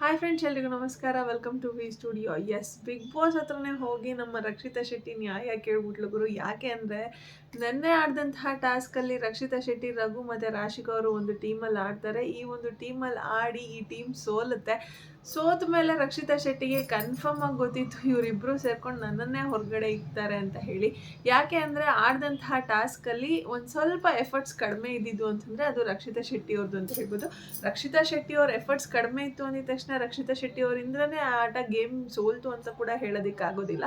Hi friends, ಎಲ್ರಿಗೂ ನಮಸ್ಕಾರ. Welcome to V studio. Yes, Bigg Boss ಹತ್ರನೇ ಹೋಗಿ ನಮ್ಮ ರಕ್ಷಿತಾ ಶೆಟ್ಟಿ ನ್ಯಾಯ ಕೇಳ್ಬಿಟ್ಲು ಗುರು. ಯಾಕೆ ಅಂದರೆ ನೆನ್ನೆ ಆಡಿದಂತಹ ಟಾಸ್ಕಲ್ಲಿ ರಕ್ಷಿತಾ ಶೆಟ್ಟಿ, ರಘು ಮತ್ತು ರಾಶಿಕ್ ಅವರು ಒಂದು ಟೀಮಲ್ಲಿ ಆಡ್ತಾರೆ. ಈ ಒಂದು ಟೀಮಲ್ಲಿ ಆಡಿ ಈ ಟೀಮ್ ಸೋಲುತ್ತೆ. ಸೋತ ಮೇಲೆ ರಕ್ಷಿತಾ ಶೆಟ್ಟಿಗೆ ಕನ್ಫರ್ಮ್ ಆಗಿ ಗೊತ್ತಿತ್ತು ಇವರಿಬ್ಬರು ಸೇರ್ಕೊಂಡು ನನ್ನನ್ನೇ ಹೊರಗಡೆ ಇಕ್ತಾರೆ ಅಂತ ಹೇಳಿ. ಯಾಕೆ ಅಂದರೆ ಆಡಿದಂತಹ ಟಾಸ್ಕಲ್ಲಿ ಒಂದು ಸ್ವಲ್ಪ ಎಫರ್ಟ್ಸ್ ಕಡಿಮೆ ಇದ್ದಿದ್ದು ಅಂತಂದರೆ ಅದು ರಕ್ಷಿತಾ ಶೆಟ್ಟಿ ಅವ್ರದ್ದು ಅಂತ ಹೇಳ್ಬೋದು. ರಕ್ಷಿತಾ ಶೆಟ್ಟಿ ಅವ್ರ ಎಫರ್ಟ್ಸ್ ಕಡಿಮೆ ಇತ್ತು ಅಂದಿದ ತಕ್ಷಣ ರಕ್ಷಿತಾ ಶೆಟ್ಟಿ ಅವರಿಂದನೇ ಆ ಆಟ ಗೇಮ್ ಸೋಲ್ತು ಅಂತ ಕೂಡ ಹೇಳೋದಕ್ಕಾಗೋದಿಲ್ಲ.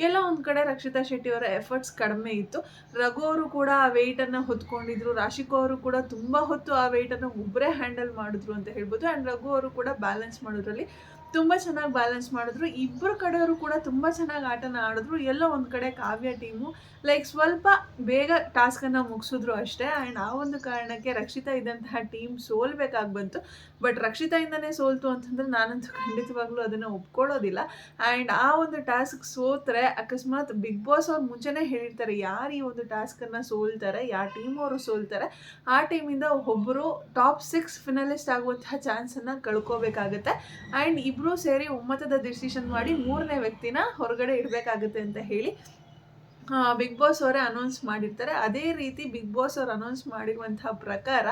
ಎಲ್ಲ ಒಂದು ಕಡೆ ರಕ್ಷಿತಾ ಶೆಟ್ಟಿ ಅವರ ಎಫರ್ಟ್ಸ್ ಕಡಿಮೆ ಇತ್ತು. ರಘು ಅವರು ಕೂಡ ಆ ವೆಯ್ಟನ್ನು ಹೊತ್ಕೊಂಡಿದ್ರು. ರಾಶಿಕಾ ಅವರು ಕೂಡ ತುಂಬ ಹೊತ್ತು ಆ ವೆಯ್ಟನ್ನು ಒಬ್ಬರೇ ಹ್ಯಾಂಡಲ್ ಮಾಡಿದ್ರು ಅಂತ ಹೇಳ್ಬೋದು. ಆ್ಯಂಡ್ ರಘು ಅವರು ಕೂಡ ಬ್ಯಾಲೆನ್ಸ್ ಮಾಡೋದ್ರಲ್ಲಿ ತುಂಬ ಚೆನ್ನಾಗಿ ಬ್ಯಾಲೆನ್ಸ್ ಮಾಡಿದ್ರು. ಇಬ್ಬರು ಕಡೆಯವರು ಕೂಡ ತುಂಬ ಚೆನ್ನಾಗಿ ಆಟನ ಆಡಿದ್ರು. ಎಲ್ಲೋ ಒಂದು ಕಡೆ ಕಾವ್ಯ ಟೀಮು ಸ್ವಲ್ಪ ಬೇಗ ಟಾಸ್ಕನ್ನು ಮುಗಿಸಿದ್ರು ಅಷ್ಟೇ. ಆ್ಯಂಡ್ ಆ ಒಂದು ಕಾರಣಕ್ಕೆ ರಕ್ಷಿತಾ ಇದ್ದಂತಹ ಟೀಮ್ ಸೋಲ್ಬೇಕಾಗಿ ಬಂತು. ಬಟ್ ರಕ್ಷಿತಾಯಿಂದನೇ ಸೋಲ್ತು ಅಂತಂದರೆ ನಾನಂತೂ ಖಂಡಿತವಾಗ್ಲೂ ಅದನ್ನು ಒಪ್ಕೊಳ್ಳೋದಿಲ್ಲ. ಆ್ಯಂಡ್ ಆ ಒಂದು ಟಾಸ್ಕ್ ಸೋತ್ರೆ ಅಕಸ್ಮಾತ್ ಬಿಗ್ ಬಾಸ್ ಅವ್ರು ಮುಂಚೆನೇ ಹೇಳಿರ್ತಾರೆ ಯಾರು ಈ ಒಂದು ಟಾಸ್ಕನ್ನು ಸೋಲ್ತಾರೆ, ಯಾವ ಟೀಮ್ ಅವರು ಸೋಲ್ತಾರೆ ಆ ಟೀಮಿಂದ ಒಬ್ಬರು ಟಾಪ್ 6 ಫಿನಲಿಸ್ಟ್ ಆಗುವಂತಹ ಚಾನ್ಸನ್ನು ಕಳ್ಕೋಬೇಕಾಗುತ್ತೆ. ಆ್ಯಂಡ್ ಇಬ್ಬರೂ ಸೇರಿ ಒಮ್ಮತದ ಡಿಸಿಷನ್ ಮಾಡಿ ಮೂರನೇ ವ್ಯಕ್ತಿನ ಹೊರಗಡೆ ಇಡಬೇಕಾಗುತ್ತೆ ಅಂತ ಹೇಳಿ ಬಿಗ್ ಬಾಸ್ ಅವರೇ ಅನೌನ್ಸ್ ಮಾಡಿರ್ತಾರೆ. ಅದೇ ರೀತಿ ಬಿಗ್ ಬಾಸ್ ಅವ್ರು ಅನೌನ್ಸ್ ಮಾಡಿರುವಂತಹ ಪ್ರಕಾರ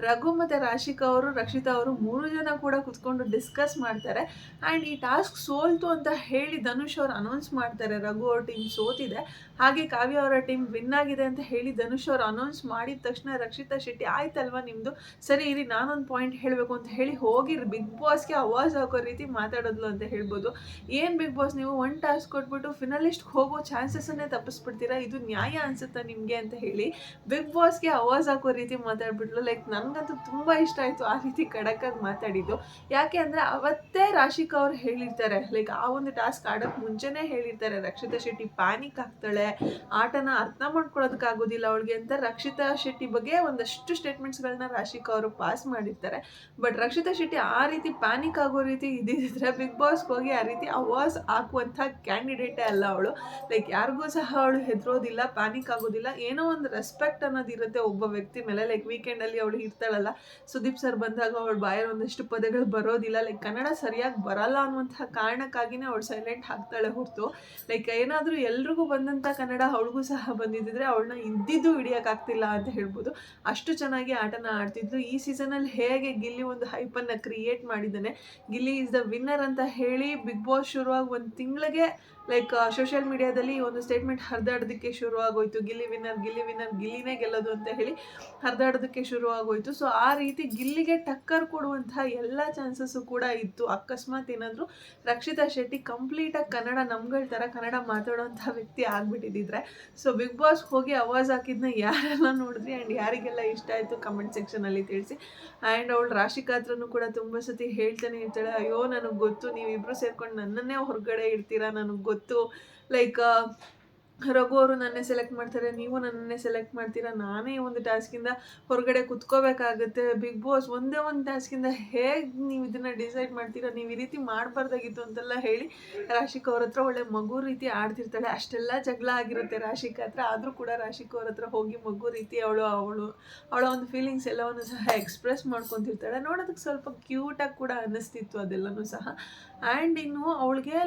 ರಘು ಮತ್ತು ರಾಶಿಕಾ ಅವರು, ರಕ್ಷಿತಾ ಅವರು 3 ಜನ ಕೂಡ ಕುತ್ಕೊಂಡು ಡಿಸ್ಕಸ್ ಮಾಡ್ತಾರೆ. ಆ್ಯಂಡ್ ಈ ಟಾಸ್ಕ್ ಸೋಲ್ತು ಅಂತ ಹೇಳಿ ಧನುಷ್ ಅವರು ಅನೌನ್ಸ್ ಮಾಡ್ತಾರೆ. ರಘು ಅವ್ರ ಟೀಮ್ ಸೋತಿದೆ, ಹಾಗೆ ಕಾವ್ಯ ಅವರ ಟೀಮ್ ವಿನ್ ಆಗಿದೆ ಅಂತ ಹೇಳಿ ಧನುಷ್ ಅವರು ಅನೌನ್ಸ್ ಮಾಡಿದ ತಕ್ಷಣ ರಕ್ಷಿತಾ ಶೆಟ್ಟಿ ಆಯ್ತಲ್ವಾ ನಿಮ್ಮದು, ಸರಿ ಇರಿ ನಾನೊಂದು ಪಾಯಿಂಟ್ ಹೇಳಬೇಕು ಅಂತ ಹೇಳಿ ಹೋಗಿ ಬಿಗ್ ಬಾಸ್ಗೆ ಆವಾಜ್ ಹಾಕೋ ರೀತಿ ಮಾತಾಡೋದ್ಲು ಅಂತ ಹೇಳ್ಬೋದು. ಏನು ಬಿಗ್ ಬಾಸ್ ನೀವು ಒಂದು ಟಾಸ್ಕ್ ಕೊಟ್ಬಿಟ್ಟು ಫಿನಲಿಸ್ಟ್ಗೆ ಹೋಗೋ ಚಾನ್ಸಸ್ಸನ್ನೇ ತಪ್ಪಿಸ್ಬಿಡ್ತೀರಾ, ಇದು ನ್ಯಾಯ ಅನ್ಸುತ್ತಾ ನಿಮಗೆ ಅಂತ ಹೇಳಿ ಬಿಗ್ ಬಾಸ್ಗೆ ಆವಾಜ್ ಹಾಕೋ ರೀತಿ ಮಾತಾಡ್ಬಿಟ್ಲು. ನನಗಂತೂ ತುಂಬ ಇಷ್ಟ ಆಯಿತು ಆ ರೀತಿ ಖಡಕ್ಕಾಗಿ ಮಾತಾಡಿದ್ದು. ಯಾಕೆ ಅಂದರೆ ಅವತ್ತೇ ರಾಶಿಕಾ ಅವ್ರು ಹೇಳಿರ್ತಾರೆ, ಆ ಒಂದು ಟಾಸ್ಕ್ ಆಡೋಕ್ಕೆ ಮುಂಚೆನೇ ಹೇಳಿರ್ತಾರೆ ರಕ್ಷಿತಾ ಶೆಟ್ಟಿ ಪ್ಯಾನಿಕ್ ಆಗ್ತಾಳೆ, ಆಟನ ಅರ್ಥ ಮಾಡ್ಕೊಳ್ಳೋದಕ್ಕಾಗೋದಿಲ್ಲ ಅವಳಿಗೆ ಅಂತ ರಕ್ಷಿತಾ ಶೆಟ್ಟಿ ಬಗ್ಗೆ ಒಂದಷ್ಟು ಸ್ಟೇಟ್ಮೆಂಟ್ಸ್ಗಳನ್ನ ರಾಶಿಕಾ ಅವರು ಪಾಸ್ ಮಾಡಿರ್ತಾರೆ. ಬಟ್ ರಕ್ಷಿತಾ ಶೆಟ್ಟಿ ಆ ರೀತಿ ಪ್ಯಾನಿಕ್ ಆಗೋ ರೀತಿ ಇದ್ದಿದ್ರೆ ಬಿಗ್ ಬಾಸ್ಗೆ ಹೋಗಿ ಆ ರೀತಿ ಅವಾಜ್ ಹಾಕುವಂಥ ಕ್ಯಾಂಡಿಡೇಟೇ ಅಲ್ಲ ಅವಳು. ಯಾರಿಗೂ ಸಹ ಅವಳು ಹೆದರೋದಿಲ್ಲ, ಪ್ಯಾನಿಕ್ ಆಗೋದಿಲ್ಲ. ಏನೋ ಒಂದು ರೆಸ್ಪೆಕ್ಟ್ ಅನ್ನೋದಿರುತ್ತೆ ಒಬ್ಬ ವ್ಯಕ್ತಿ ಮೇಲೆ. ವೀಕೆಂಡಲ್ಲಿ ಅವಳು ಇರ್ತಾಳಲ್ಲ, ಸುದೀಪ್ ಸರ್ ಬಂದಾಗ ಅವಳು ಬಾಯಲ್ಲಿ ಒಂದಷ್ಟು ಪದಗಳು ಬರೋದಿಲ್ಲ, ಕನ್ನಡ ಸರಿಯಾಗಿ ಬರಲ್ಲ ಅನ್ನುವಂಥ ಕಾರಣಕ್ಕಾಗಿಯೇ ಅವಳು ಸೈಲೆಂಟ್ ಆಗ್ತಾಳೆ ಹೊರತು ಏನಾದರೂ ಎಲ್ರಿಗೂ ಬಂದಂಥ ಕನ್ನಡ ಅವಳಿಗೂ ಸಹ ಬಂದಿದ್ದರೆ ಅವಳನ್ನ ಇದ್ದಿದ್ದು ಹಿಡಿಯೋಕ್ಕಾಗ್ತಿಲ್ಲ ಅಂತ ಹೇಳ್ಬೋದು. ಅಷ್ಟು ಚೆನ್ನಾಗಿ ಆಟನ ಆಡ್ತಿದ್ಲು. ಈ ಸೀಸನಲ್ಲಿ ಹೇಗೆ ಗಿಲ್ಲಿ ಒಂದು ಹೈಪನ್ನು ಕ್ರಿಯೇಟ್ ಮಾಡಿದ್ದಾನೆ, ಗಿಲ್ಲಿ ಈಸ್ ದ ವಿನ್ನರ್ ಅಂತ ಹೇಳಿ ಬಿಗ್ ಬಾಸ್ ಶುರುವಾಗಿ ಒಂದು ತಿಂಗಳಿಗೆ ಸೋಷಿಯಲ್ ಮೀಡಿಯಾದಲ್ಲಿ ಒಂದು ಸ್ಟೇಟ್ಮೆಂಟ್ ಹರಿದಾಡೋದಕ್ಕೆ ಶುರು ಆಗೋಯ್ತು. ಗಿಲ್ಲಿ ವಿನ್ನರ್, ಗಿಲ್ಲಿ ವಿನ್ನರ್, ಗಿಲ್ಲಿನೇ ಗೆಲ್ಲೋದು ಅಂತ ಹೇಳಿ ಹರಿದಾಡೋದಕ್ಕೆ ಶುರು ಆಗೋಯ್ತು. ಸೊ ಆ ರೀತಿ ಗಿಲ್ಲಿಗೆ ಟಕ್ಕರ್ ಕೊಡುವಂತಹ ಎಲ್ಲ ಚಾನ್ಸಸ್ಸು ಕೂಡ ಇತ್ತು. ಅಕಸ್ಮಾತ್ ಏನಾದರೂ ರಕ್ಷಿತಾ ಶೆಟ್ಟಿ ಕಂಪ್ಲೀಟಾಗಿ ಕನ್ನಡ ನಮ್ಗಳ ಥರ ಕನ್ನಡ ಮಾತಾಡೋವಂಥ ವ್ಯಕ್ತಿ ಆಗಿಬಿಟ್ಟಿದ್ದಿದ್ರೆ. ಸೊ ಬಿಗ್ ಬಾಸ್ ಹೋಗಿ ಅವಾಜ್ ಹಾಕಿದ್ನ ಯಾರೆಲ್ಲ ನೋಡಿದ್ರಿ ಆ್ಯಂಡ್ ಯಾರಿಗೆಲ್ಲ ಇಷ್ಟ ಆಯಿತು ಕಮೆಂಟ್ ಸೆಕ್ಷನಲ್ಲಿ ತಿಳಿಸಿ. ಆ್ಯಂಡ್ ಅವಳು ರಾಶಿಕಾ ಹತ್ರನೂ ಕೂಡ ತುಂಬ ಸತಿ ಹೇಳ್ತಾನೆ ಇರ್ತಾಳೆ, ಅಯ್ಯೋ ನನಗೆ ಗೊತ್ತು ನೀವಿಬ್ಬರು ಸೇರ್ಕೊಂಡು ನನ್ನನ್ನೇ ಹೊರಗಡೆ ಇಡ್ತೀರಾ, ನನಗೆ ಗೊತ್ತು ರಘು ಅವರು ನನ್ನೇ ಸೆಲೆಕ್ಟ್ ಮಾಡ್ತಾರೆ, ನೀವು ನನ್ನನ್ನೇ ಸೆಲೆಕ್ಟ್ ಮಾಡ್ತೀರಾ, ನಾನೇ ಒಂದು ಟಾಸ್ಕಿಂದ ಹೊರಗಡೆ ಕುತ್ಕೋಬೇಕಾಗುತ್ತೆ. ಬಿಗ್ ಬಾಸ್ ಒಂದೇ ಒಂದು ಟಾಸ್ಕಿಂದ ಹೇಗೆ ನೀವು ಇದನ್ನು ಡಿಸೈಡ್ ಮಾಡ್ತೀರಾ, ನೀವು ಈ ರೀತಿ ಮಾಡಬಾರ್ದಾಗಿತ್ತು ಅಂತೆಲ್ಲ ಹೇಳಿ ರಾಶಿಕಾ ಅವ್ರ ಹತ್ರ ಒಳ್ಳೆ ಮಗು ರೀತಿ ಆಡ್ತಿರ್ತಾಳೆ. ಅಷ್ಟೆಲ್ಲ ಜಗಳ ಆಗಿರುತ್ತೆ ರಾಶಿಕಾ ಹತ್ರ, ಆದರೂ ಕೂಡ ರಾಶಿಕಾ ಅವ್ರ ಹತ್ರ ಹೋಗಿ ಮಗು ರೀತಿ ಅವಳ ಒಂದು ಫೀಲಿಂಗ್ಸ್ ಎಲ್ಲವನ್ನು ಸಹ ಎಕ್ಸ್ಪ್ರೆಸ್ ಮಾಡ್ಕೊತಿರ್ತಾಳೆ. ನೋಡೋದಕ್ಕೆ ಸ್ವಲ್ಪ ಕ್ಯೂಟಾಗಿ ಕೂಡ ಅನ್ನಿಸ್ತಿತ್ತು ಅದೆಲ್ಲನೂ ಸಹ. ಆ್ಯಂಡ್ ಇನ್ನು ಅವಳಿಗೆ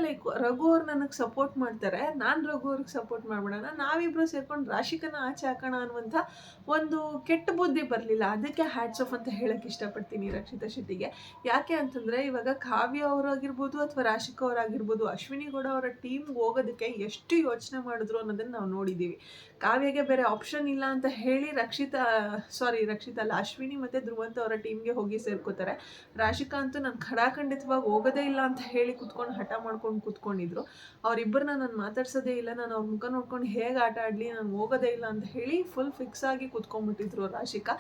ರಘು ಅವ್ರು ನನಗೆ ಸಪೋರ್ಟ್ ಮಾಡ್ತಾರೆ, ನಾನು ರಘು ಅವ್ರಿಗೆ ಸಪೋರ್ಟ್ ಮಾಡ್ಬಿಡೋಣ, ನಾವಿಬ್ಬರು ಸೇರ್ಕೊಂಡು ರಾಶಿಕನ ಆಚೆ ಹಾಕೋಣ ಅನ್ನುವಂಥ ಒಂದು ಕೆಟ್ಟ ಬುದ್ಧಿ ಬರಲಿಲ್ಲ. ಅದಕ್ಕೆ ಹ್ಯಾಟ್ಸ್ ಆಫ್ ಅಂತ ಹೇಳೋಕ್ಕೆ ಇಷ್ಟಪಡ್ತೀನಿ ರಕ್ಷಿತಾ ಶೆಟ್ಟಿಗೆ. ಯಾಕೆ ಅಂತಂದರೆ ಇವಾಗ ಕಾವ್ಯ ಅವರಾಗಿರ್ಬೋದು ಅಥವಾ ರಾಶಿಕಾ ಅವರಾಗಿರ್ಬೋದು, ಅಶ್ವಿನಿ ಗೌಡ ಅವರ ಟೀಮ್ಗೆ ಹೋಗೋದಕ್ಕೆ ಎಷ್ಟು ಯೋಚನೆ ಮಾಡಿದ್ರು ಅನ್ನೋದನ್ನು ನಾವು ನೋಡಿದ್ದೀವಿ. ಕಾವ್ಯಗೆ ಬೇರೆ ಆಪ್ಷನ್ ಇಲ್ಲ ಅಂತ ಹೇಳಿ ರಕ್ಷಿತಾ ಅಲ್ಲ, ಅಶ್ವಿನಿ ಮತ್ತು ಧ್ರುವಂತ ಅವರ ಟೀಮ್ಗೆ ಹೋಗಿ ಸೇರ್ಕೋತಾರೆ. ರಾಶಿಕಾ ಅಂತೂ ನಾನು ಖಡಾಖಂಡಿತವಾಗಿ ಹೋಗೋದೇ ಇಲ್ಲ ಅಂತ ಹೇಳಿ ಕುತ್ಕೊಂಡು ಹಠ ಮಾಡ್ಕೊಂಡು ಕೂತ್ಕೊಂಡಿದ್ರು. ಅವರಿಬ್ಬರನ್ನ ನಾನು ಮಾತಾಡ್ಸೋದೇ ಇಲ್ಲ, ನಾನು ಅವ್ರ ಮುಖ ನೋಡ್ಕೊಂಡು ಹೇಗೆ ಆಟ ಆಡಲಿ, ನಾನು ಹೋಗೋದೇ ಇಲ್ಲ ಅಂತ ಹೇಳಿ ಫುಲ್ ಫಿಕ್ಸ್ ಆಗಿ ಕೂತ್ಕೊಂಡ್ಬಿಟ್ಟಿದ್ರು ರಾಶಿಕಾ.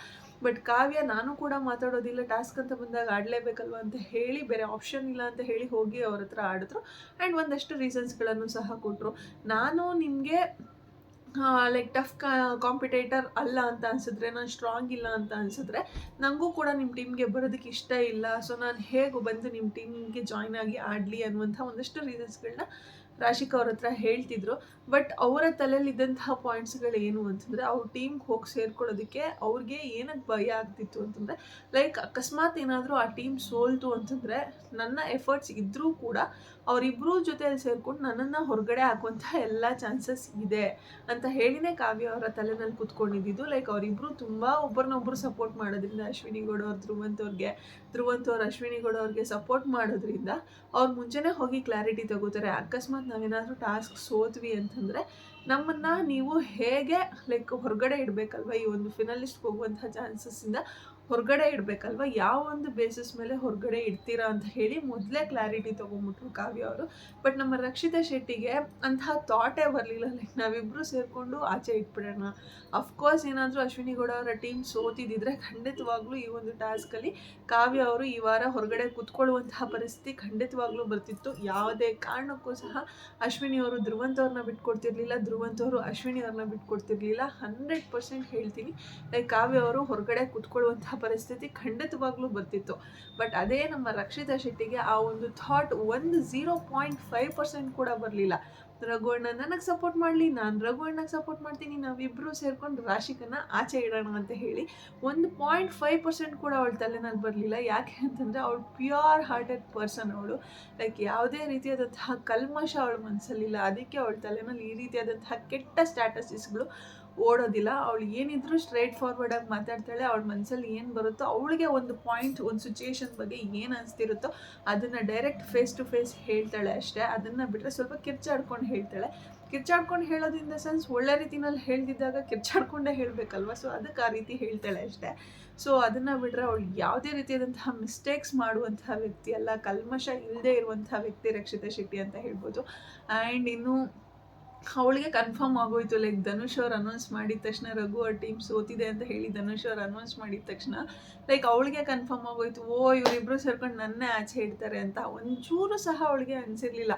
ಬಟ್ ಕಾವ್ಯ ನಾನು ಕೂಡ ಮಾತಾಡೋದಿಲ್ಲ, ಟಾಸ್ಕ್ ಅಂತ ಬಂದಾಗ ಆಡಲೇಬೇಕಲ್ವ ಅಂತ ಹೇಳಿ ಬೇರೆ ಆಪ್ಷನ್ ಇಲ್ಲ ಅಂತ ಹೇಳಿ ಹೋಗಿ ಅವ್ರ ಹತ್ರ ಆಡಿದ್ರು. ಆ್ಯಂಡ್ ಒಂದಷ್ಟು ರೀಸನ್ಸ್ಗಳನ್ನು ಸಹ ಕೊಟ್ಟರು. ನಾನು ನಿಮಗೆ ಟಫ್ ಕಾಂಪಿಟೇಟರ್ ಅಲ್ಲ ಅಂತ ಅನಿಸಿದ್ರೆ, ನಾನು ಸ್ಟ್ರಾಂಗ್ ಇಲ್ಲ ಅಂತ ಅನಿಸಿದ್ರೆ, ನನಗೂ ಕೂಡ ನಿಮ್ಮ ಟೀಮ್ಗೆ ಬರೋದಕ್ಕೆ ಇಷ್ಟ ಇಲ್ಲ, ಸೊ ನಾನು ಹೇಗೆ ಬಂದು ನಿಮ್ಮ ಟೀಮ್ಗೆ ಜಾಯ್ನ್ ಆಗಿ ಆಡಲಿ ಅನ್ನುವಂಥ ಒಂದಷ್ಟು ರೀಸನ್ಸ್ಗಳನ್ನ ರಾಶಿಕಾ ಅವ್ರ ಹತ್ರ ಹೇಳ್ತಿದ್ರು. ಬಟ್ ಅವರ ತಲೆಯಲ್ಲಿದ್ದಂತಹ ಪಾಯಿಂಟ್ಸ್ಗಳು ಏನು ಅಂತಂದರೆ, ಅವ್ರ ಟೀಮ್ಗೆ ಹೋಗಿ ಸೇರ್ಕೊಳ್ಳೋದಕ್ಕೆ ಅವ್ರಿಗೆ ಏನಕ್ಕೆ ಭಯ ಆಗ್ತಿತ್ತು ಅಂತಂದರೆ, ಲೈಕ್ ಅಕಸ್ಮಾತ್ ಏನಾದರೂ ಆ ಟೀಮ್ ಸೋಲ್ತು ಅಂತಂದರೆ ನನ್ನ ಎಫರ್ಟ್ಸ್ ಇದ್ದರೂ ಕೂಡ ಅವರಿಬ್ಬರೂ ಜೊತೆಯಲ್ಲಿ ಸೇರ್ಕೊಂಡು ನನ್ನನ್ನು ಹೊರಗಡೆ ಹಾಕುವಂಥ ಎಲ್ಲ ಚಾನ್ಸಸ್ ಇದೆ ಅಂತ ಹೇಳಿನೇ ಕಾವ್ಯ ಅವರ ತಲೆನಲ್ಲಿ ಕೂತ್ಕೊಂಡಿದ್ದು. ಲೈಕ್ ಅವರಿಬ್ಬರು ತುಂಬ ಒಬ್ಬರನ್ನೊಬ್ಬರು ಸಪೋರ್ಟ್ ಮಾಡೋದ್ರಿಂದ, ಅಶ್ವಿನಿ ಗೌಡ ಅವ್ರು ಧ್ರುವಂತ್ ಅವ್ರು ಅಶ್ವಿನಿ ಗೌಡ ಅವ್ರಿಗೆ ಸಪೋರ್ಟ್ ಮಾಡೋದ್ರಿಂದ ಅವ್ರು ಮುಂಚೆನೇ ಹೋಗಿ ಕ್ಲಾರಿಟಿ ತಗೋತಾರೆ. ಅಕಸ್ಮಾತ್ ನಾವೇನಾದರೂ ಟಾಸ್ಕ್ ಸೋತ್ವಿ ಅಂತಂದರೆ ನಮ್ಮನ್ನು ನೀವು ಹೇಗೆ ಲೈಕ್ ಹೊರಗಡೆ ಇಡಬೇಕಲ್ವ, ಈ ಒಂದು ಫಿನಲಿಸ್ಟ್ಗೆ ಹೋಗುವಂಥ ಚಾನ್ಸಸ್ಸಿಂದ ಹೊರಗಡೆ ಇಡಬೇಕಲ್ವ, ಯಾವ ಒಂದು ಬೇಸಿಸ್ ಮೇಲೆ ಹೊರಗಡೆ ಇಡ್ತೀರಾ ಅಂತ ಹೇಳಿ ಮೊದಲೇ ಕ್ಲಾರಿಟಿ ತೊಗೊಂಬಿಟ್ರು ಕಾವ್ಯ ಅವರು. ಬಟ್ ನಮ್ಮ ರಕ್ಷಿತಾ ಶೆಟ್ಟಿಗೆ ಅಂತಹ ಥಾಟೇ ಬರಲಿಲ್ಲ. ಲೈಕ್ ನಾವಿಬ್ಬರು ಸೇರಿಕೊಂಡು ಆಚೆ ಇಟ್ಬಿಡೋಣ. ಅಫ್ಕೋರ್ಸ್ ಏನಾದರೂ ಅಶ್ವಿನಿ ಗೌಡ ಅವರ ಟೀಮ್ ಸೋತಿದ್ದಿದ್ರೆ ಖಂಡಿತವಾಗ್ಲೂ ಈ ಒಂದು ಟಾಸ್ಕಲ್ಲಿ ಕಾವ್ಯ ಅವರು ಈ ವಾರ ಹೊರಗಡೆ ಕೂತ್ಕೊಳ್ಳುವಂತಹ ಪರಿಸ್ಥಿತಿ ಖಂಡಿತವಾಗ್ಲೂ ಬರ್ತಿತ್ತು. ಯಾವುದೇ ಕಾರಣಕ್ಕೂ ಸಹ ಅಶ್ವಿನಿ ಅವರು ಧ್ರುವಂತ್ ಅವ್ರನ್ನ ಬಿಟ್ಕೊಡ್ತಿರ್ಲಿಲ್ಲ, ಧ್ರುವಂತ್ ಅವರು ಅಶ್ವಿನಿ ಅವ್ರನ್ನ ಬಿಟ್ಕೊಡ್ತಿರ್ಲಿಲ್ಲ. 100% ಹೇಳ್ತೀನಿ, ಲೈಕ್ ಕಾವ್ಯ ಅವರು ಹೊರಗಡೆ ಕೂತ್ಕೊಳ್ಳುವಂತಹ ಪರಿಸ್ಥಿತಿ ಖಂಡಿತವಾಗ್ಲೂ ಬರ್ತಿತ್ತು. ಬಟ್ ಅದೇ ನಮ್ಮ ರಕ್ಷಿತಾ ಶೆಟ್ಟಿಗೆ ಆ ಒಂದು ಥಾಟ್ 0.5% ಕೂಡ ಬರಲಿಲ್ಲ. ರಘು ಅಣ್ಣ ನನಗೆ ಸಪೋರ್ಟ್ ಮಾಡಲಿ, ನಾನು ರಘು ಅಣ್ಣಗೆ ಸಪೋರ್ಟ್ ಮಾಡ್ತೀನಿ, ನಾವಿಬ್ಬರು ಸೇರ್ಕೊಂಡು ರಾಶಿಕನ ಆಚೆ ಇಡೋಣ ಅಂತ ಹೇಳಿ 1.5% ಕೂಡ ಅವಳ ತಲೆನಲ್ಲಿ ಬರಲಿಲ್ಲ. ಯಾಕೆ ಅಂತಂದರೆ ಅವಳು ಪ್ಯೂರ್ ಹಾರ್ಟೆಡ್ ಪರ್ಸನ್. ಅವಳು ಲೈಕ್ ಯಾವುದೇ ರೀತಿಯಾದಂತಹ ಕಲ್ಮಶ ಅವಳ ಮನಸ್ಸಲ್ಲಿಲ್ಲ. ಅದಕ್ಕೆ ಅವಳ ತಲೆನಲ್ಲಿ ಈ ರೀತಿಯಾದಂತಹ ಕೆಟ್ಟ ಸ್ಟ್ಯಾಟಸಿಸ್ಗಳು ಓಡೋದಿಲ್ಲ. ಅವಳು ಏನಿದ್ರು ಸ್ಟ್ರೈಟ್ ಫಾರ್ವರ್ಡಾಗಿ ಮಾತಾಡ್ತಾಳೆ. ಅವಳ ಮನಸ್ಸಲ್ಲಿ ಏನು ಬರುತ್ತೋ, ಅವಳಿಗೆ ಒಂದು ಪಾಯಿಂಟ್, ಒಂದು ಸಿಚುಯೇಷನ್ ಬಗ್ಗೆ ಏನು ಅನಿಸ್ತಿರುತ್ತೋ ಅದನ್ನು ಡೈರೆಕ್ಟ್ ಫೇಸ್ ಟು ಫೇಸ್ ಹೇಳ್ತಾಳೆ ಅಷ್ಟೇ. ಅದನ್ನು ಬಿಟ್ಟರೆ ಸ್ವಲ್ಪ ಕಿರ್ಚಾಡ್ಕೊಂಡು ಹೇಳ್ತಾಳೆ. ಕಿರ್ಚಾಡ್ಕೊಂಡು ಹೇಳೋದ್ರಿಂದ ಸೆನ್ಸ್ ಒಳ್ಳೆ ರೀತಿನಲ್ಲಿ ಹೇಳ್ದಿದ್ದಾಗ ಕಿರ್ಚಾಡ್ಕೊಂಡೇ ಹೇಳಬೇಕಲ್ವ, ಸೊ ಅದಕ್ಕೆ ಆ ರೀತಿ ಹೇಳ್ತಾಳೆ ಅಷ್ಟೇ. ಸೊ ಅದನ್ನು ಬಿಟ್ಟರೆ ಅವಳು ಯಾವುದೇ ರೀತಿಯಾದಂತಹ ಮಿಸ್ಟೇಕ್ಸ್ ಮಾಡುವಂತಹ ವ್ಯಕ್ತಿ ಅಲ್ಲ, ಕಲ್ಮಶ ಇಲ್ಲದೆ ಇರುವಂತಹ ವ್ಯಕ್ತಿ ರಕ್ಷಿತಾ ಶೆಟ್ಟಿ ಅಂತ ಹೇಳ್ಬೋದು. ಆ್ಯಂಡ್ ಇನ್ನು ಅವಳಿಗೆ ಕನ್ಫರ್ಮ್ ಆಗೋಯ್ತು. ಲೈಕ್ ಧನುಷ್ ಅವ್ರು ಅನೌನ್ಸ್ ಮಾಡಿದ ತಕ್ಷಣ, ರಘು ಅವ್ರ ಟೀಮ್ ಸೋತಿದೆ ಅಂತ ಹೇಳಿ ಧನುಷ್ ಅವ್ರು ಅನೌನ್ಸ್ ಮಾಡಿದ ತಕ್ಷಣ ಲೈಕ್ ಅವಳಿಗೆ ಕನ್ಫರ್ಮ್ ಆಗೋಯ್ತು, ಇವರಿಬ್ಬರು ಸೇರ್ಕೊಂಡು ನನ್ನೇ ಆಚೆ ಇಡ್ತಾರೆ ಅಂತ. ಒಂಚೂರು ಸಹ ಅವಳಿಗೆ ಅನಿಸಿರ್ಲಿಲ್ಲ,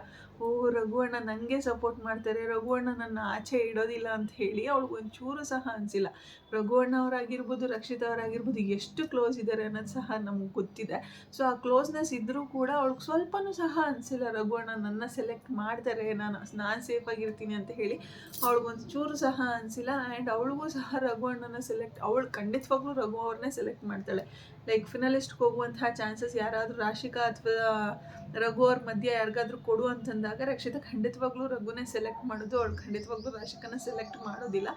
ರಘು ಅಣ್ಣ ನನಗೆ ಸಪೋರ್ಟ್ ಮಾಡ್ತಾರೆ, ರಘು ಅಣ್ಣ ನನ್ನ ಆಚೆ ಇಡೋದಿಲ್ಲ ಅಂತ ಹೇಳಿ ಅವಳಿಗೆ ಒಂಚೂರು ಸಹ ಅನಿಸಿಲ್ಲ. ರಘು ಅಣ್ಣ ಅವರಾಗಿರ್ಬೋದು, ರಕ್ಷಿತಾ ಅವರಾಗಿರ್ಬೋದು ಎಷ್ಟು ಕ್ಲೋಸ್ ಇದ್ದಾರೆ ಅನ್ನೋದು ಸಹ ನಮಗೆ ಗೊತ್ತಿದೆ. ಸೊ ಆ ಕ್ಲೋಸ್ನೆಸ್ ಇದ್ದರೂ ಕೂಡ ಅವಳಿಗೆ ಸ್ವಲ್ಪನೂ ಸಹ ಅನಿಸಿಲ್ಲ ರಘು ಅಣ್ಣ ನನ್ನ ಸೆಲೆಕ್ಟ್ ಮಾಡ್ತಾರೆ, ನಾನು ಸೇಫಾಗಿರ್ತೀನಿ ಅಂತ ಹೇಳಿ ಅವಳಿಗೊಂದು ಚೂರು ಸಹ ಅನಿಸಿಲ್ಲ. ಆ್ಯಂಡ್ ಅವಳಿಗೂ ಸಹ ರಘು ಅಣ್ಣನ ಅವಳು ಖಂಡಿತವಾಗ್ಲೂ ರಘು ಅವ್ರನ್ನೇ ಸೆಲೆಕ್ಟ್ ಮಾಡ್ತಾಳೆ. ಲೈಕ್ ಫಿನಲಿಸ್ಟ್ಗೆ ಹೋಗುವಂತಹ ಚಾನ್ಸಸ್ ಯಾರಾದರೂ ರಾಶಿಕಾ ಅಥವಾ ರಘು ಅವ್ರ ಮಧ್ಯೆ ಯಾರಿಗಾದ್ರೂ ಕೊಡು ಅಂತಂದಾಗ ರಕ್ಷಿತಾ ಖಂಡಿತವಾಗ್ಲೂ ರಘುನೇ ಸೆಲೆಕ್ಟ್ ಮಾಡೋದು. ಅವಳು ಖಂಡಿತವಾಗ್ಲೂ ರಾಶಿಕಾನ ಸೆಲೆಕ್ಟ್ ಮಾಡೋದಿಲ್ಲ.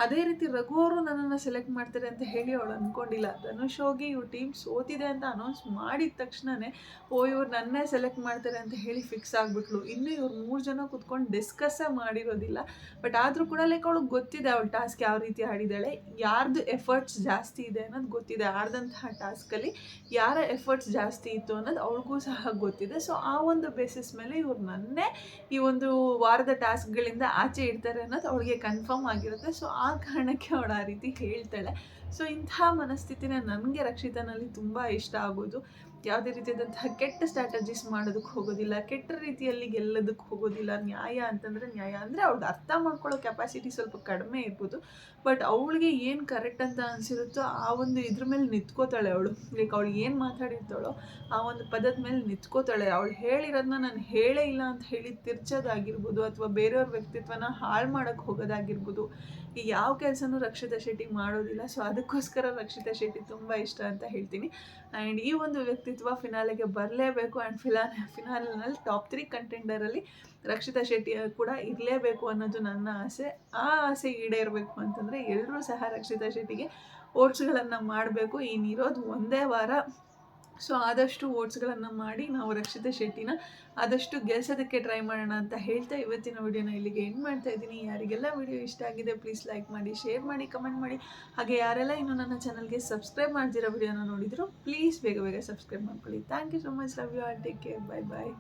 ಅದೇ ರೀತಿ ರಘು ಅವರು ನನ್ನನ್ನು ಸೆಲೆಕ್ಟ್ ಮಾಡ್ತಾರೆ ಅಂತ ಹೇಳಿ ಅವಳು ಅಂದ್ಕೊಂಡಿಲ್ಲ. ಧನುಷ್ ಹೋಗಿ ಇವ್ರ ಟೀಮ್ ಸೋತಿದೆ ಅಂತ ಅನೌನ್ಸ್ ಮಾಡಿದ ತಕ್ಷಣವೇ ಇವ್ರು ನನ್ನೇ ಸೆಲೆಕ್ಟ್ ಮಾಡ್ತಾರೆ ಅಂತ ಹೇಳಿ ಫಿಕ್ಸ್ ಆಗಿಬಿಟ್ಲು. ಇನ್ನು ಇವ್ರು 3 ಜನ ಕೂತ್ಕೊಂಡು ಡಿಸ್ಕಸ್ಸೇ ಮಾಡಿರೋದಿಲ್ಲ. ಬಟ್ ಆದರೂ ಕೂಡ ಲೈಕ್ ಅವಳಿಗೆ ಗೊತ್ತಿದೆ ಅವಳು ಟಾಸ್ಕ್ ಯಾವ ರೀತಿ ಆಡಿದ್ದಾಳೆ, ಯಾರ್ದು ಎಫರ್ಟ್ಸ್ ಜಾಸ್ತಿ ಇದೆ ಅನ್ನೋದು ಗೊತ್ತಿದೆ. ಆಡಿದಂತಹ ಟಾಸ್ಕಲ್ಲಿ ಯಾರ ಎಫರ್ಟ್ಸ್ ಜಾಸ್ತಿ ಇತ್ತು ಅನ್ನೋದು ಅವಳಿಗೂ ಸಹ ಗೊತ್ತಿದೆ. ಸೊ ಆ ಒಂದು ಬೇಸಿಸ್ ಮೇಲೆ ಇವ್ರು ನನ್ನೇ ಈ ಒಂದು ವಾರದ ಟಾಸ್ಕ್ಗಳಿಂದ ಆಚೆ ಇಡ್ತಾರೆ ಅನ್ನೋದು ಅವಳಿಗೆ ಕನ್ಫರ್ಮ್ ಆಗಿರುತ್ತೆ. ಸೊ ಆ ಕಾರಣಕ್ಕೆ ಅವಳು ಆ ರೀತಿ ಹೇಳ್ತಾಳೆ. ಸೊ ಇಂಥ ಮನಸ್ಥಿತಿನೇ ನನಗೆ ರಕ್ಷಿತಾನಲ್ಲಿ ತುಂಬ ಇಷ್ಟ ಆಗೋದು. ಯಾವುದೇ ರೀತಿಯಾದಂತಹ ಕೆಟ್ಟ ಸ್ಟ್ರಾಟಜೀಸ್ ಮಾಡೋದಕ್ಕೆ ಹೋಗೋದಿಲ್ಲ, ಕೆಟ್ಟ ರೀತಿಯಲ್ಲಿ ಗೆಲ್ಲೋದಕ್ಕೆ ಹೋಗೋದಿಲ್ಲ. ನ್ಯಾಯ ಅಂತಂದರೆ ನ್ಯಾಯ ಅಂದರೆ ಅವಳಿಗೆ ಅರ್ಥ ಮಾಡ್ಕೊಳ್ಳೋ ಕೆಪಾಸಿಟಿ ಸ್ವಲ್ಪ ಕಡಿಮೆ ಇರ್ಬೋದು. ಬಟ್ ಅವಳಿಗೆ ಏನು ಕರೆಕ್ಟ್ ಅಂತ ಅನಿಸಿರುತ್ತೋ ಆ ಒಂದು ಇದ್ರ ಮೇಲೆ ನಿಂತ್ಕೋತಾಳೆ ಅವಳು. ಲೈಕ್ ಅವಳು ಏನು ಮಾತಾಡಿರ್ತಾಳೋ ಆ ಒಂದು ಪದದ ಮೇಲೆ ನಿಂತ್ಕೋತಾಳೆ. ಅವಳು ಹೇಳಿರೋದನ್ನ ನಾನು ಹೇಳೇ ಇಲ್ಲ ಅಂತ ಹೇಳಿ ತಿರ್ಚೋದಾಗಿರ್ಬೋದು, ಅಥವಾ ಬೇರೆಯವ್ರ ವ್ಯಕ್ತಿತ್ವನ ಹಾಳು ಮಾಡೋಕ್ಕೆ ಹೋಗೋದಾಗಿರ್ಬೋದು, ಈ ಯಾವ ಕೆಲಸನೂ ರಕ್ಷಿತಾ ಶೆಟ್ಟಿ ಮಾಡೋದಿಲ್ಲ. ಸೊ ಅದಕ್ಕೋಸ್ಕರ ರಕ್ಷಿತಾ ಶೆಟ್ಟಿ ತುಂಬ ಇಷ್ಟ ಅಂತ ಹೇಳ್ತೀನಿ. ಆ್ಯಂಡ್ ಈ ಒಂದು ವ್ಯಕ್ತಿತ್ವ ಫಿನಾಲೆಗೆ ಬರಲೇಬೇಕು. ಆ್ಯಂಡ್ ಫಿನಾಲಿನಲ್ಲಿ ಟಾಪ್ 3 ಕಂಟೆಂಡರಲ್ಲಿ ರಕ್ಷಿತಾ ಶೆಟ್ಟಿ ಕೂಡ ಇರಲೇಬೇಕು ಅನ್ನೋದು ನನ್ನ ಆಸೆ. ಆ ಆಸೆ ಈಡೇರಬೇಕು ಅಂತಂದರೆ ಎಲ್ಲರೂ ಸಹ ರಕ್ಷಿತಾ ಶೆಟ್ಟಿಗೆ ಓಟ್ಸ್ಗಳನ್ನು ಮಾಡಬೇಕು. ಇನ್ನಿರೋದು ಒಂದೇ ವಾರ. ಸೊ ಆದಷ್ಟು ಓಟ್ಸ್ಗಳನ್ನು ಮಾಡಿ ನಾವು ರಕ್ಷಿತಾ ಶೆಟ್ಟಿನ ಆದಷ್ಟು ಗೆಲ್ಸೋದಕ್ಕೆ ಟ್ರೈ ಮಾಡೋಣ ಅಂತ ಹೇಳ್ತಾ ಇವತ್ತಿನ ವಿಡಿಯೋನ ಇಲ್ಲಿಗೆ ಎಂಡ್ ಮಾಡ್ತಾ ಇದ್ದೀನಿ. ಯಾರಿಗೆಲ್ಲ ವಿಡಿಯೋ ಇಷ್ಟ ಆಗಿದೆ ಪ್ಲೀಸ್ ಲೈಕ್ ಮಾಡಿ, ಶೇರ್ ಮಾಡಿ, ಕಮೆಂಟ್ ಮಾಡಿ. ಹಾಗೆ ಯಾರೆಲ್ಲ ಇನ್ನೂ ನನ್ನ ಚಾನಲ್ಗೆ ಸಬ್ಸ್ಕ್ರೈಬ್ ಮಾಡ್ತಿರೋ ವಿಡಿಯೋನ ನೋಡಿದ್ರು ಪ್ಲೀಸ್ ಬೇಗ ಬೇಗ ಸಬ್ಸ್ಕ್ರೈಬ್ ಮಾಡ್ಕೊಳ್ಳಿ. Thank you so much. Love you all. Take care. Bye bye.